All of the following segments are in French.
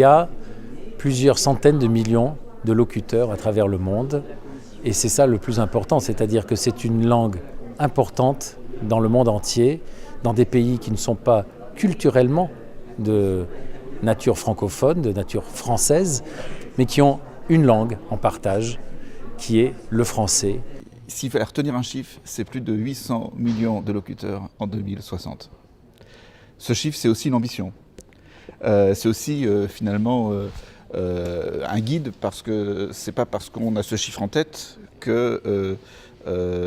y a plusieurs centaines de millions de locuteurs à travers le monde. Et c'est ça le plus important, c'est-à-dire que c'est une langue importante dans le monde entier, dans des pays qui ne sont pas culturellement de nature francophone, de nature française, mais qui ont une langue en partage, qui est le français. S'il fallait retenir un chiffre, c'est plus de 800 millions de locuteurs en 2060. Ce chiffre, c'est aussi l'ambition. C'est aussi finalement un guide, parce que c'est pas parce qu'on a ce chiffre en tête que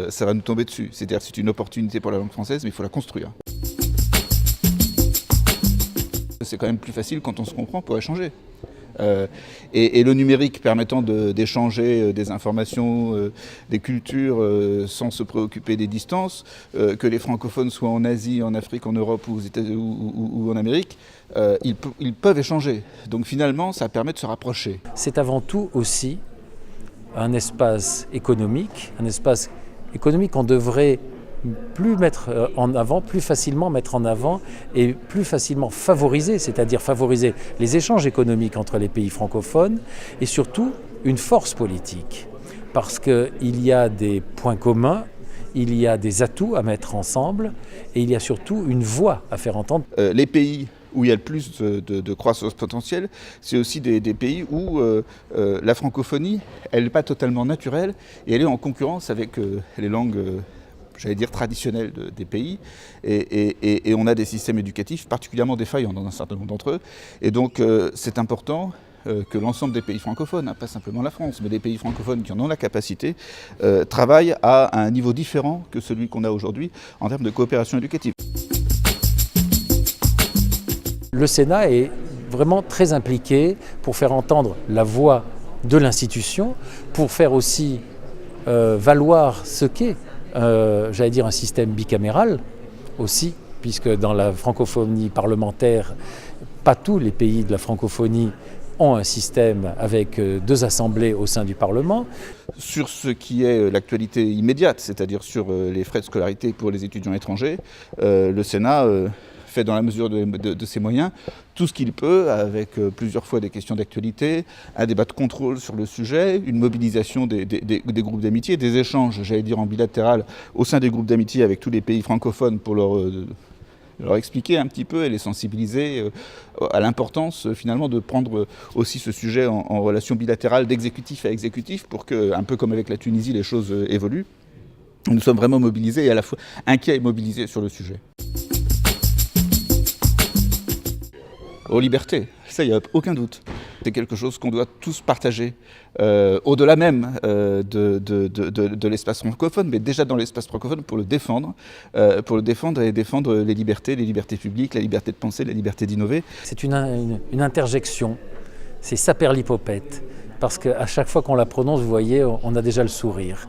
ça va nous tomber dessus. C'est-à-dire que c'est une opportunité pour la langue française, mais il faut la construire. C'est quand même plus facile quand on se comprend pour échanger. Et le numérique permettant d'échanger des informations, des cultures sans se préoccuper des distances, que les francophones soient en Asie, en Afrique, en Europe ou, aux États-Unis, ou en Amérique, ils peuvent échanger. Donc finalement, ça permet de se rapprocher. C'est avant tout aussi un espace économique qu'on devrait plus mettre en avant, plus facilement mettre en avant et plus facilement favoriser, c'est-à-dire favoriser les échanges économiques entre les pays francophones et surtout une force politique. Parce qu'il y a des points communs, il y a des atouts à mettre ensemble et il y a surtout une voix à faire entendre. Les pays où il y a le plus de croissance potentielle, c'est aussi des pays où la francophonie, elle n'est pas totalement naturelle et elle est en concurrence avec les langues j'allais dire traditionnels des pays, et on a des systèmes éducatifs particulièrement défaillants dans un certain nombre d'entre eux. Et donc c'est important que l'ensemble des pays francophones, pas simplement la France, mais des pays francophones qui en ont la capacité, travaillent à un niveau différent que celui qu'on a aujourd'hui en termes de coopération éducative. Le Sénat est vraiment très impliqué pour faire entendre la voix de l'institution, pour faire aussi valoir ce qu'est j'allais dire un système bicaméral aussi, puisque dans la francophonie parlementaire, pas tous les pays de la francophonie ont un système avec deux assemblées au sein du Parlement. Sur ce qui est l'actualité immédiate, c'est-à-dire sur les frais de scolarité pour les étudiants étrangers, le Sénat fait dans la mesure de ses moyens tout ce qu'il peut, avec plusieurs fois des questions d'actualité, un débat de contrôle sur le sujet, une mobilisation des groupes d'amitié, des échanges, j'allais dire en bilatéral, au sein des groupes d'amitié avec tous les pays francophones pour leur expliquer un petit peu et les sensibiliser à l'importance finalement de prendre aussi ce sujet en relation bilatérale d'exécutif à exécutif pour que, un peu comme avec la Tunisie, les choses évoluent. Nous sommes vraiment mobilisés et à la fois inquiets et mobilisés sur le sujet. Aux libertés, ça, il n'y a aucun doute. C'est quelque chose qu'on doit tous partager, au-delà même de l'espace francophone, mais déjà dans l'espace francophone pour le défendre et défendre les libertés publiques, la liberté de penser, la liberté d'innover. C'est une interjection, c'est saperlipopette, parce qu'à chaque fois qu'on la prononce, vous voyez, on a déjà le sourire.